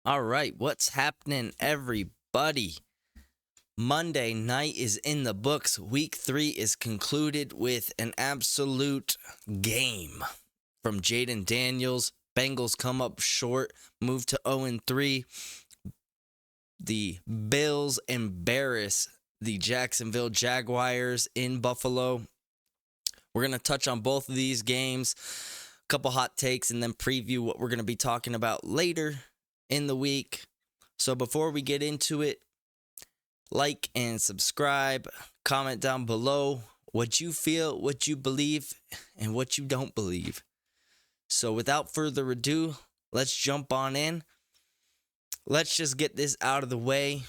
All right, what's happening, everybody? Monday night is in the books. Week 3 is concluded with an absolute game from Jayden Daniels. Bengals come up short, move to 0-3. The Bills embarrass the Jacksonville Jaguars in Buffalo. We're going to touch on both of these games, a couple hot takes, and then preview what we're going to be talking about later in the week. So before we get into it, like and subscribe, comment down below what you feel, what you believe, and what you don't believe. So without further ado, let's jump on in. Let's just get this out of the way.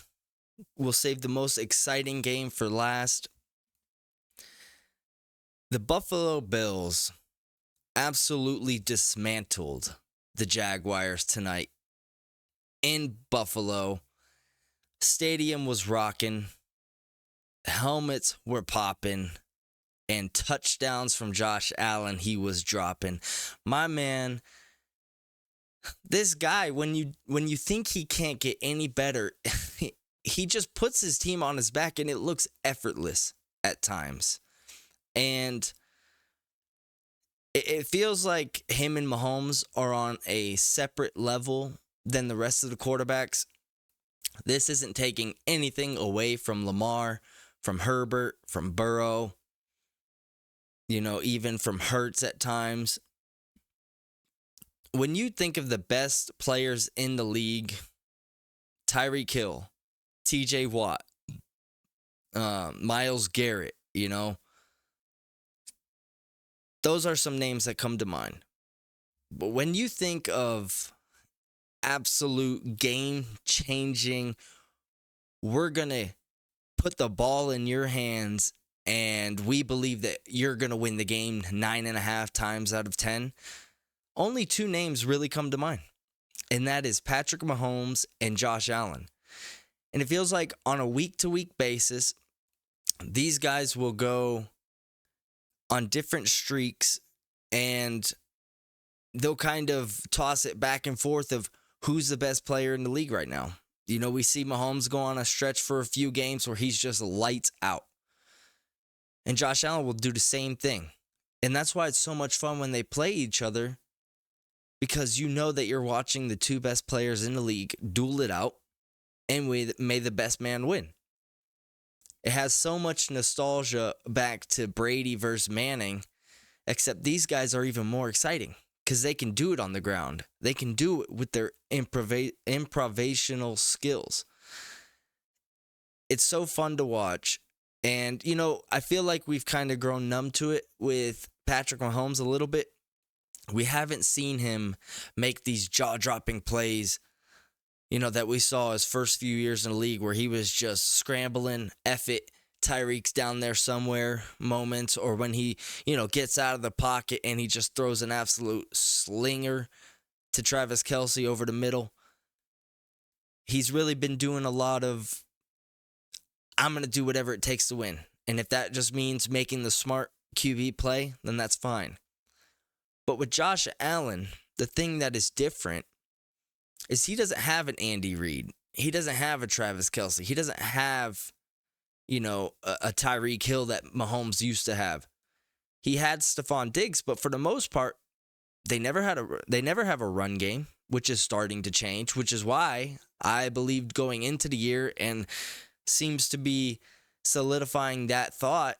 We'll save the most exciting game for last. The Buffalo Bills absolutely dismantled the Jaguars tonight in Buffalo. Stadium was rocking, helmets were popping, and touchdowns from Josh Allen he was dropping. My man, this guy, when you think he can't get any better, he just puts his team on his back and it looks effortless at times. And it feels like him and Mahomes are on a separate level than the rest of the quarterbacks. This isn't taking anything away from Lamar, from Herbert, from Burrow, even from Hurts at times. When you think of the best players in the league, Tyreek Hill, TJ Watt, Myles Garrett, those are some names that come to mind. But when you think of absolute game-changing, we're going to put the ball in your hands and we believe that you're going to win the game 9.5 times out of 10, only 2 names really come to mind. And that is Patrick Mahomes and Josh Allen. And it feels like on a week-to-week basis, these guys will go on different streaks and they'll kind of toss it back and forth of who's the best player in the league right now. We see Mahomes go on a stretch for a few games where he's just lights out. And Josh Allen will do the same thing. And that's why it's so much fun when they play each other, because you know that you're watching the 2 best players in the league duel it out, and may the best man win. It has so much nostalgia back to Brady versus Manning, except these guys are even more exciting because they can do it on the ground. They can do it with their improvisational skills. It's so fun to watch. And, I feel like we've kind of grown numb to it with Patrick Mahomes a little bit. We haven't seen him make these jaw-dropping plays, that we saw his first few years in the league where he was just scrambling, F it, Tyreek's down there somewhere moments, or when he, gets out of the pocket and he just throws an absolute slinger to Travis Kelce over the middle. He's really been doing a lot of, I'm going to do whatever it takes to win. And if that just means making the smart QB play, then that's fine. But with Josh Allen, the thing that is different is he doesn't have an Andy Reid. He doesn't have a Travis Kelce. He doesn't have, a Tyreek Hill that Mahomes used to have. He had Stephon Diggs, but for the most part, they never have a run game, which is starting to change, which is why I believed going into the year and seems to be solidifying that thought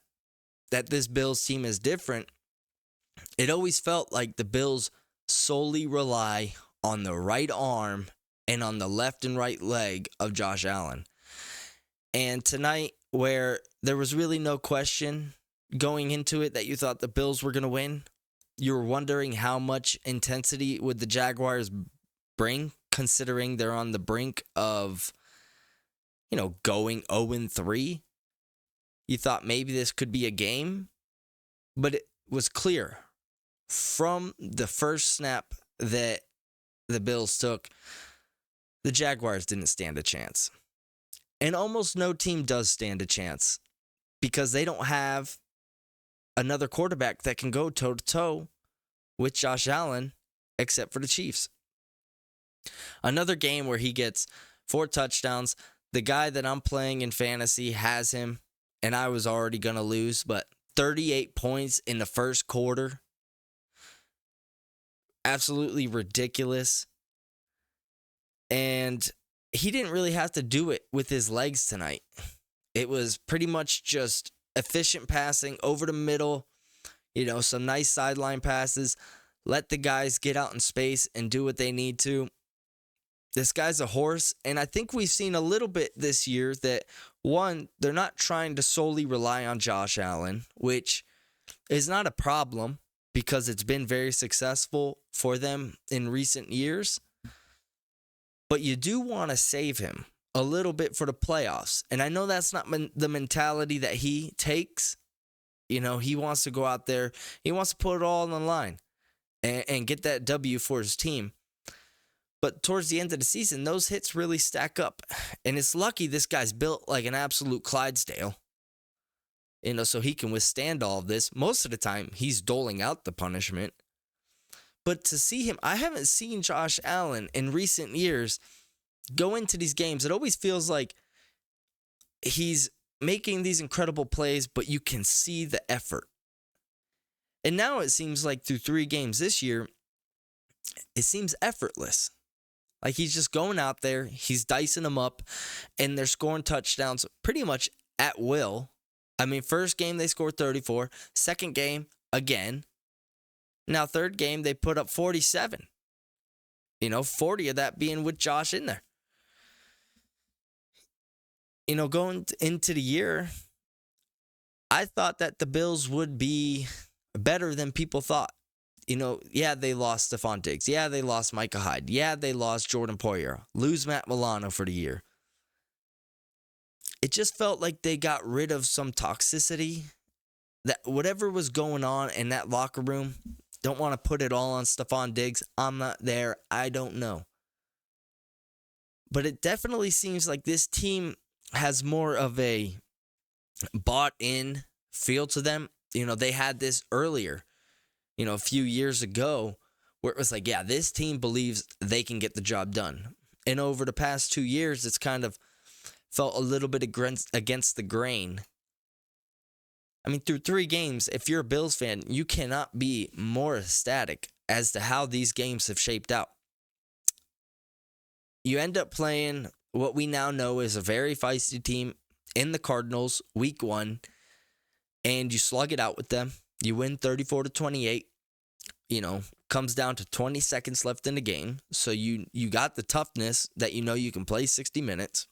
that this Bills team is different. It always felt like the Bills solely rely on the right arm and on the left and right leg of Josh Allen. And tonight, where there was really no question going into it that you thought the Bills were going to win, you were wondering how much intensity would the Jaguars bring, considering they're on the brink of, going 0-3. You thought maybe this could be a game, but it was clear from the first snap that the Bills took, the Jaguars didn't stand a chance. And almost no team does stand a chance because they don't have another quarterback that can go toe-to-toe with Josh Allen except for the Chiefs. Another game where he gets 4 touchdowns. The guy that I'm playing in fantasy has him, and I was already going to lose, but 38 points in the first quarter. Absolutely ridiculous. And he didn't really have to do it with his legs tonight. It was pretty much just efficient passing over the middle, some nice sideline passes. Let the guys get out in space and do what they need to. This guy's a horse, and I think we've seen a little bit this year that, one, they're not trying to solely rely on Josh Allen, which is not a problem because it's been very successful for them in recent years. But you do want to save him a little bit for the playoffs. And I know that's not the mentality that he takes. He wants to go out there. He wants to put it all on the line and get that W for his team. But towards the end of the season, those hits really stack up. And it's lucky this guy's built like an absolute Clydesdale, so he can withstand all of this. Most of the time, he's doling out the punishment. But to see him, I haven't seen Josh Allen in recent years go into these games. It always feels like he's making these incredible plays, but you can see the effort. And now it seems like through 3 games this year, it seems effortless. Like he's just going out there, he's dicing them up, and they're scoring touchdowns pretty much at will. I mean, first game they scored 34, second game again. Now third game they put up 47. 40 of that being with Josh in there. Going into the year, I thought that the Bills would be better than people thought. They lost Stephon Diggs. Yeah, they lost Micah Hyde. Yeah, they lost Jordan Poyer. Lose Matt Milano for the year. It just felt like they got rid of some toxicity. That whatever was going on in that locker room, don't want to put it all on Stephon Diggs. I'm not there. I don't know. But it definitely seems like this team has more of a bought-in feel to them. They had this earlier. A few years ago, where it was like, yeah, this team believes they can get the job done. And over the past 2 years, it's kind of felt a little bit against the grain. I mean, through 3 games, if you're a Bills fan, you cannot be more ecstatic as to how these games have shaped out. You end up playing what we now know is a very feisty team in the Cardinals, week 1, and you slug it out with them. You win 34-28. Comes down to 20 seconds left in the game. So you got the toughness that you can play 60 minutes.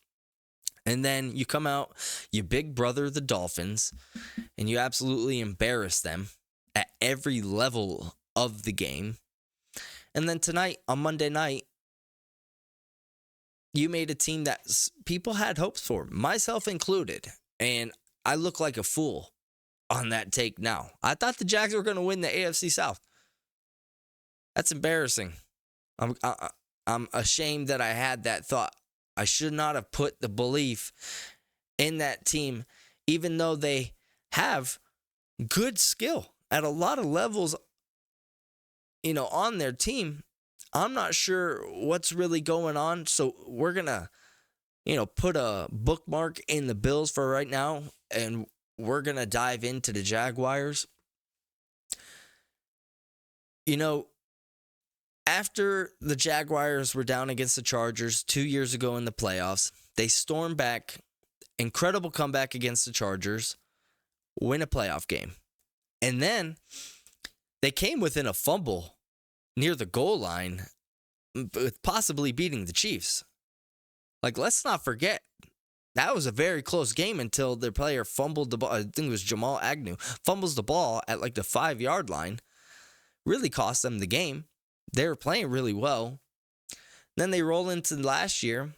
And then you come out, you big brother the Dolphins, and you absolutely embarrass them at every level of the game. And then tonight, on Monday night, you made a team that people had hopes for, myself included. And I look like a fool on that take now. I thought the Jags were going to win the AFC South. That's embarrassing. I'm ashamed that I had that thought. I should not have put the belief in that team, even though they have good skill at a lot of levels, on their team. I'm not sure what's really going on, so we're going to, put a bookmark in the Bills for right now, and we're going to dive into the Jaguars. After the Jaguars were down against the Chargers 2 years ago in the playoffs, they stormed back, incredible comeback against the Chargers, win a playoff game. And then they came within a fumble near the goal line with possibly beating the Chiefs. Like, let's not forget, that was a very close game until their player fumbled the ball. I think it was Jamal Agnew. Fumbles the ball at like the 5-yard line. Really cost them the game. They were playing really well. Then they roll into last year.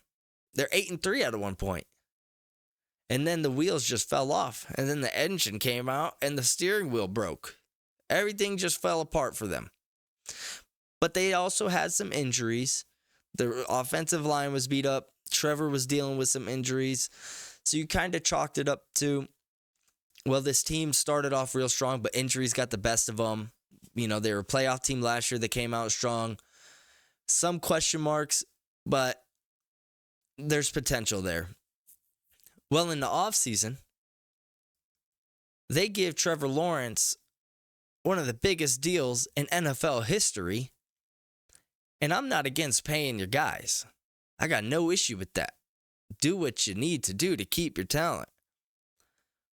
They're 8-3 at one point. And then the wheels just fell off. And then the engine came out and the steering wheel broke. Everything just fell apart for them. But they also had some injuries. The offensive line was beat up. Trevor was dealing with some injuries. So you kind of chalked it up to, well, this team started off real strong, but injuries got the best of them. They were a playoff team last year. They came out strong. Some question marks, but there's potential there. Well, in the offseason, they give Trevor Lawrence one of the biggest deals in NFL history. And I'm not against paying your guys. I got no issue with that. Do what you need to do to keep your talent.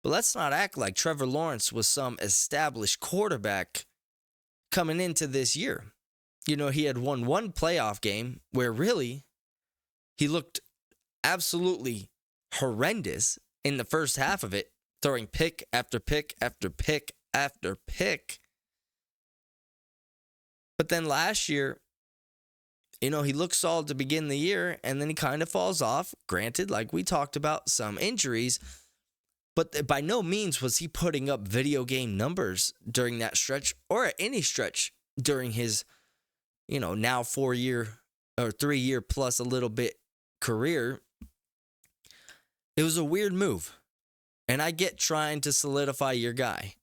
But let's not act like Trevor Lawrence was some established quarterback coming into this year. You know, he had won one playoff game where really he looked absolutely horrendous in the first half of it, throwing pick after pick after pick after pick. But then last year, you know, he looked solid to begin the year, and then he kind of falls off. Granted, like we talked about, some injuries, but by no means was he putting up video game numbers during that stretch or at any stretch during his, you know, now 4-year or 3-year plus a little bit career. It was a weird move, and I get trying to solidify your guy.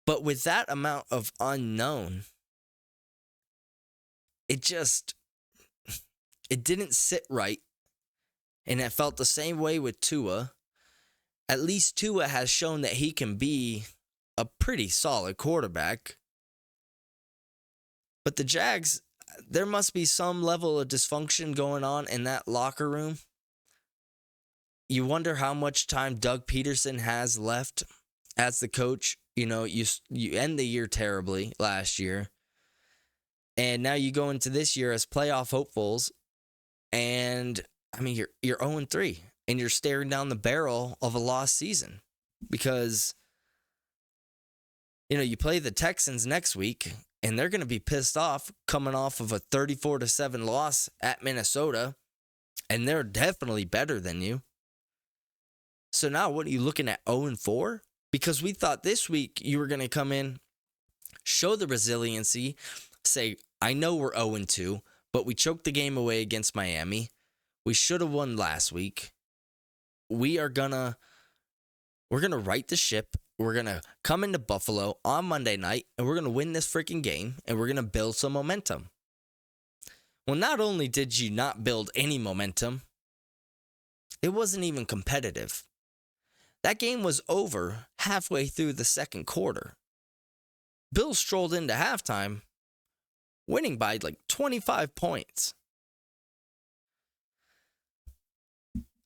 But with that amount of unknown, it didn't sit right. And it felt the same way with Tua. At least Tua has shown that he can be a pretty solid quarterback. But the Jags, there must be some level of dysfunction going on in that locker room. You wonder how much time Doug Peterson has left as the coach. You know, you end the year terribly last year. And now you go into this year as playoff hopefuls. And, I mean, you're 0-3. And you're staring down the barrel of a lost season. Because, you know, you play the Texans next week. And they're going to be pissed off coming off of a 34-7 loss at Minnesota. And they're definitely better than you. So now what are you looking at, 0-4? Because we thought this week you were going to come in, show the resiliency, say, I know we're 0-2, but we choked the game away against Miami. We should have won last week. We're going to right the ship. We're going to come into Buffalo on Monday night, and we're going to win this freaking game, and we're going to build some momentum. Well, not only did you not build any momentum, it wasn't even competitive. That game was over halfway through the second quarter. Bills strolled into halftime, winning by like 25 points.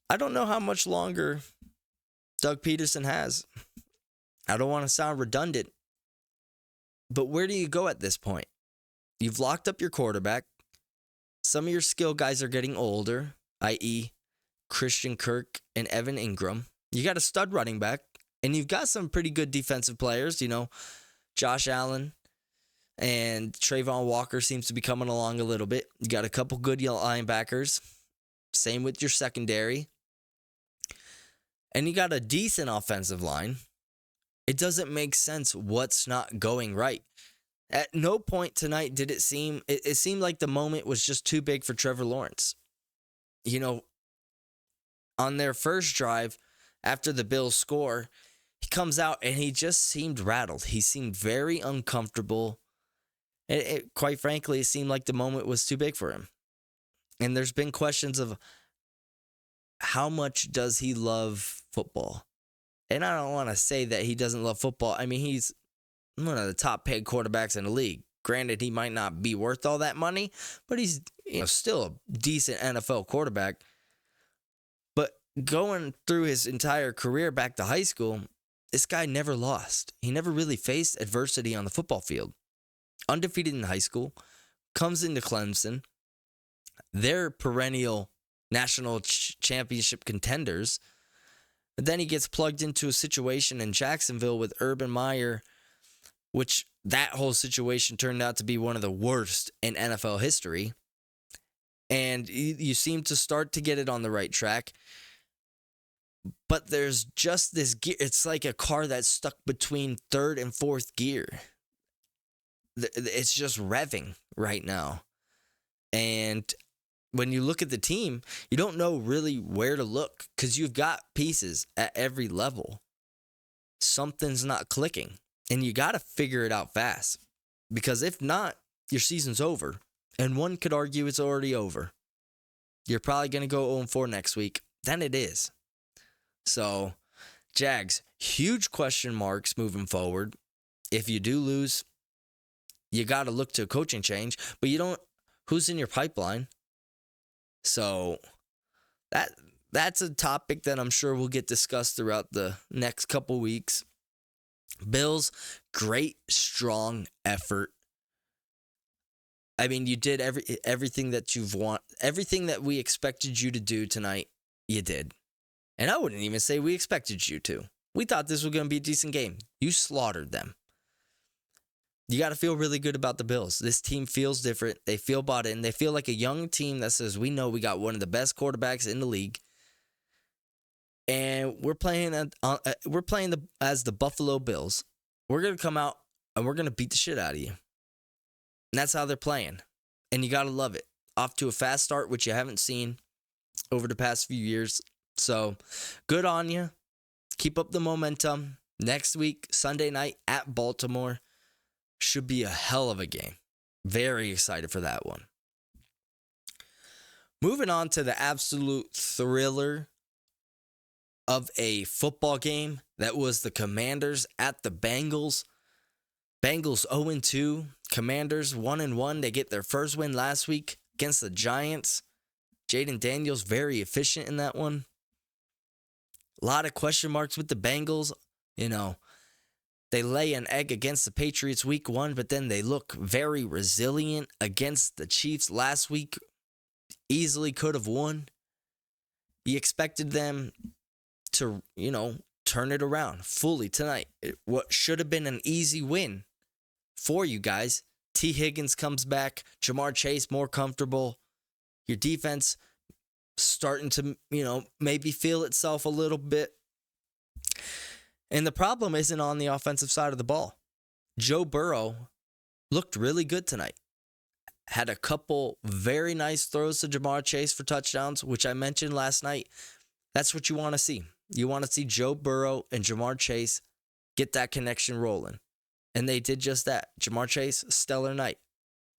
I don't know how much longer Doug Peterson has. I don't want to sound redundant, but where do you go at this point? You've locked up your quarterback. Some of your skill guys are getting older, i.e. Christian Kirk and Evan Ingram. You got a stud running back, and you've got some pretty good defensive players. You know, Josh Allen and Trayvon Walker seems to be coming along a little bit. You got a couple good linebackers. Same with your secondary. And you got a decent offensive line. It doesn't make sense what's not going right. At no point tonight did it seem like the moment was just too big for Trevor Lawrence. You know, on their first drive, after the Bills score, he comes out and he just seemed rattled. He seemed very uncomfortable. Quite frankly, it seemed like the moment was too big for him. And there's been questions of how much does he love football? And I don't want to say that he doesn't love football. I mean, he's one of the top paid quarterbacks in the league. Granted, he might not be worth all that money, but he's still a decent NFL quarterback. But going through his entire career back to high school, this guy never lost. He never really faced adversity on the football field. Undefeated in high school, comes into Clemson. They're perennial national championship contenders. But then he gets plugged into a situation in Jacksonville with Urban Meyer, which that whole situation turned out to be one of the worst in NFL history. And you seem to start to get it on the right track. But there's just this gear. It's like a car that's stuck between third and fourth gear. It's just revving right now. And when you look at the team, you don't know really where to look because you've got pieces at every level. Something's not clicking. And you got to figure it out fast. Because if not, your season's over. And one could argue it's already over. You're probably going to go 0-4 next week. Then it is. So, Jags, huge question marks moving forward. If you do lose, you got to look to a coaching change. But you don't. Who's in your pipeline? So, that's a topic that I'm sure will get discussed throughout the next couple weeks. Bills, great, strong effort. I mean, you did everything that everything that we expected you to do tonight, you did. And I wouldn't even say we expected you to. We thought this was going to be a decent game. You slaughtered them. You got to feel really good about the Bills. This team feels different. They feel bought in. They feel like a young team that says, we know we got one of the best quarterbacks in the league. And we're playing as the Buffalo Bills. We're going to come out and we're going to beat the shit out of you. And that's how they're playing. And you got to love it. Off to a fast start, which you haven't seen over the past few years. So, good on you. Keep up the momentum. Next week, Sunday night at Baltimore. Should be a hell of a game. Very excited for that one. Moving on to the absolute thriller of a football game. That was the Commanders at the Bengals. Bengals 0-2. Commanders 1-1. They get their first win last week against the Giants. Jayden Daniels very efficient in that one. A lot of question marks with the Bengals. You know, they lay an egg against the Patriots week 1, but then they look very resilient against the Chiefs last week. Easily could have won. You expected them to, turn it around fully tonight. What should have been an easy win for you guys. T. Higgins comes back. Jamar Chase more comfortable. Your defense starting to, maybe feel itself a little bit. And the problem isn't on the offensive side of the ball. Joe Burrow looked really good tonight. Had a couple very nice throws to Jamar Chase for touchdowns, which I mentioned last night. That's what you want to see. You want to see Joe Burrow and Jamar Chase get that connection rolling. And they did just that. Jamar Chase, stellar night.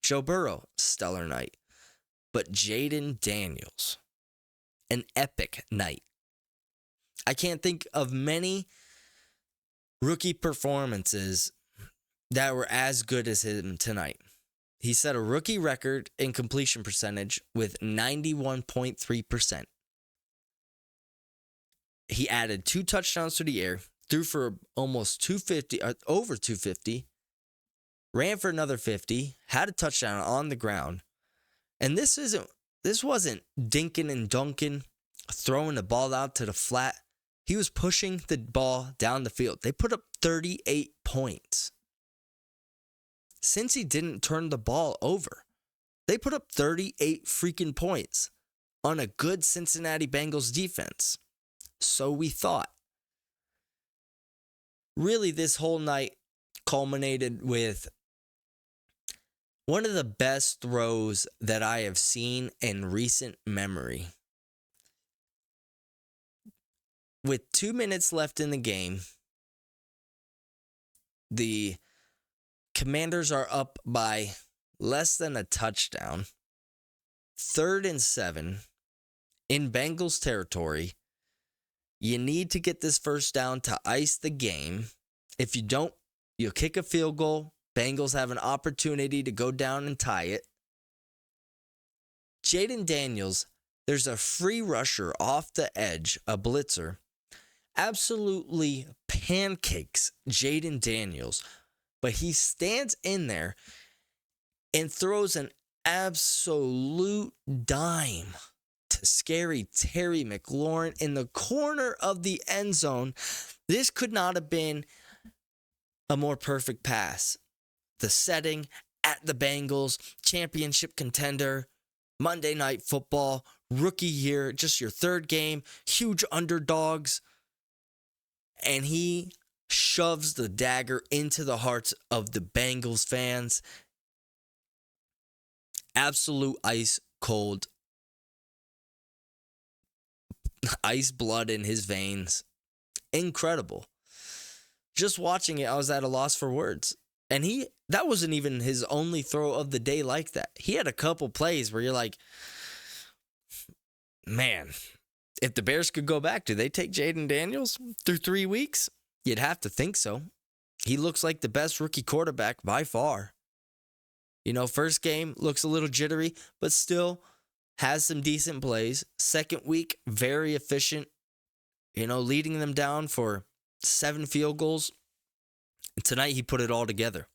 Joe Burrow, stellar night. But Jayden Daniels, an epic night. I can't think of many rookie performances that were as good as him tonight. He set a rookie record in completion percentage with 91.3%. He added 2 touchdowns to the air, threw for almost 250, over 250, ran for another 50, had a touchdown on the ground. And this wasn't dinking and dunking, throwing the ball out to the flat. He was pushing the ball down the field. They put up 38 points. Since he didn't turn the ball over, they put up 38 freaking points on a good Cincinnati Bengals defense. So we thought. Really, this whole night culminated with one of the best throws that I have seen in recent memory. With 2 minutes left in the game, the Commanders are up by less than a touchdown. 3rd and 7 in Bengals territory. You need to get this first down to ice the game. If you don't, you'll kick a field goal. Bengals have an opportunity to go down and tie it. Jayden Daniels, there's a free rusher off the edge, a blitzer, absolutely pancakes Jayden Daniels, but he stands in there and throws an absolute dime to scary Terry McLaurin in the corner of the end zone. This could not have been a more perfect pass. The setting at the Bengals, championship contender, Monday Night Football, rookie year, just your 3rd game, huge underdogs. And he shoves the dagger into the hearts of the Bengals fans. Absolute ice cold. Ice blood in his veins. Incredible. Just watching it, I was at a loss for words. And that wasn't even his only throw of the day like that. He had a couple plays where you're like, man, if the Bears could go back, do they take Jayden Daniels through 3 weeks? You'd have to think so. He looks like the best rookie quarterback by far. First game looks a little jittery, but still has some decent plays. Second week, very efficient, leading them down for 7 field goals. And tonight he put it all together.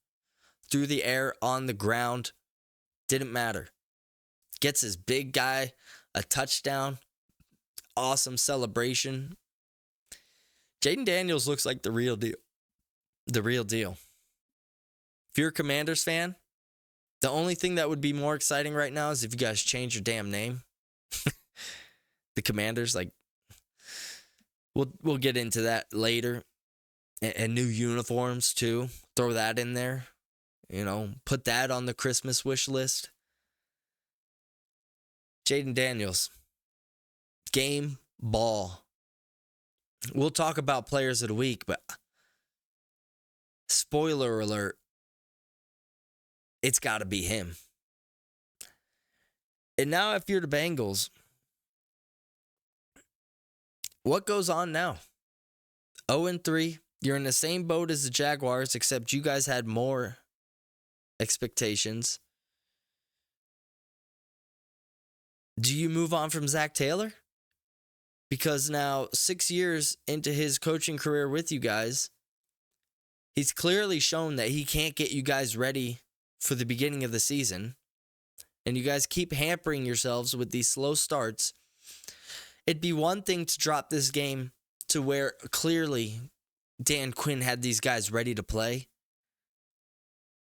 Through the air, on the ground, didn't matter. Gets his big guy a touchdown. Awesome celebration. Jayden Daniels looks like the real deal. The real deal. If you're a Commanders fan, the only thing that would be more exciting right now is if you guys change your damn name. The Commanders, we'll get into that later. And new uniforms too. Throw that in there. Put that on the Christmas wish list. Jayden Daniels. Game ball. We'll talk about players of the week, but spoiler alert, it's got to be him. And now if you're the Bengals, what goes on now? 0-3. You're in the same boat as the Jaguars, except you guys had more expectations. Do you move on from Zach Taylor? Because now, 6 years into his coaching career with you guys, he's clearly shown that he can't get you guys ready for the beginning of the season. And you guys keep hampering yourselves with these slow starts. It'd be one thing to drop this game to where clearly Dan Quinn had these guys ready to play.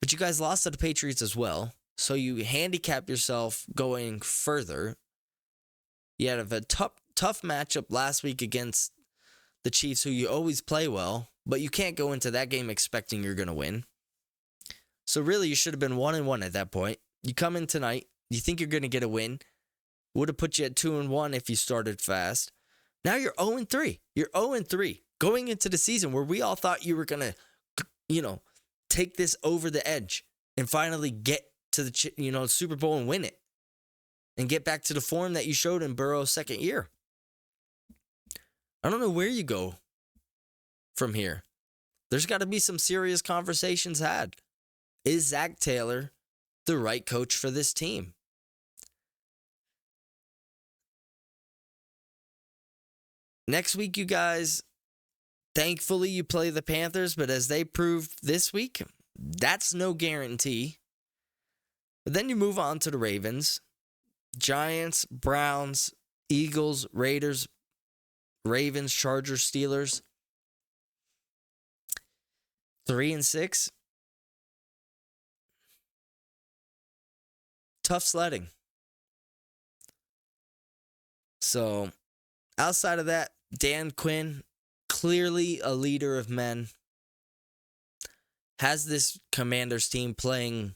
But you guys lost to the Patriots as well. So you handicap yourself going further. You had a tough matchup last week against the Chiefs, who you always play well, but you can't go into that game expecting you're going to win. So really, you should have been 1-1 at that point. You come in tonight, you think you're going to get a win. Would have put you at 2-1 if you started fast. Now you're 0-3. You're 0-3 going into the season where we all thought you were going to, take this over the edge and finally get to the Super Bowl and win it and get back to the form that you showed in Burrow's second year. I don't know where you go from here. There's got to be some serious conversations had. Is Zach Taylor the right coach for this team? Next week, you guys, thankfully you play the Panthers, but as they proved this week, that's no guarantee. But then you move on to the Ravens, Giants, Browns, Eagles, Raiders, Ravens, Chargers, Steelers. 3-6. Tough sledding. So, outside of that, Dan Quinn, clearly a leader of men, has this Commanders team playing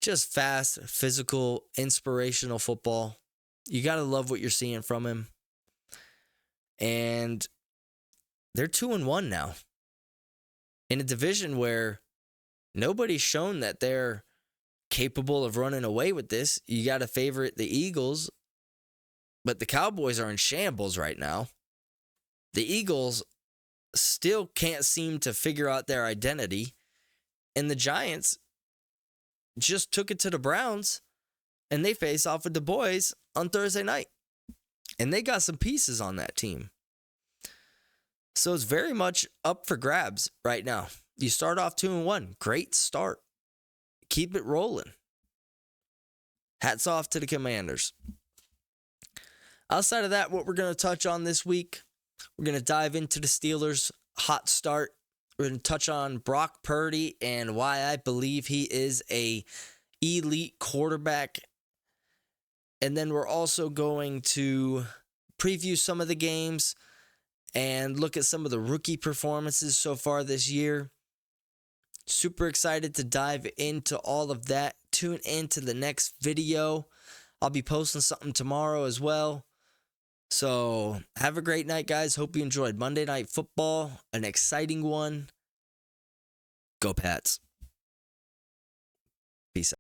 just fast, physical, inspirational football. You got to love what you're seeing from him. And they're 2-1 now. In a division where nobody's shown that they're capable of running away with this. You got to favorite the Eagles, but the Cowboys are in shambles right now. The Eagles still can't seem to figure out their identity, and the Giants just took it to the Browns, and they face off with the boys on Thursday night, and they got some pieces on that team. So it's very much up for grabs right now. You start off 2-1. Great start. Keep it rolling. Hats off to the Commanders. Outside of that, what we're going to touch on this week, we're going to dive into the Steelers' hot start. We're going to touch on Brock Purdy and why I believe he is a elite quarterback. And then we're also going to preview some of the games and look at some of the rookie performances so far this year. Super excited to dive into all of that. Tune into the next video. I'll be posting something tomorrow as well. So have a great night, guys. Hope you enjoyed Monday Night Football, an exciting one. Go Pats. Peace out.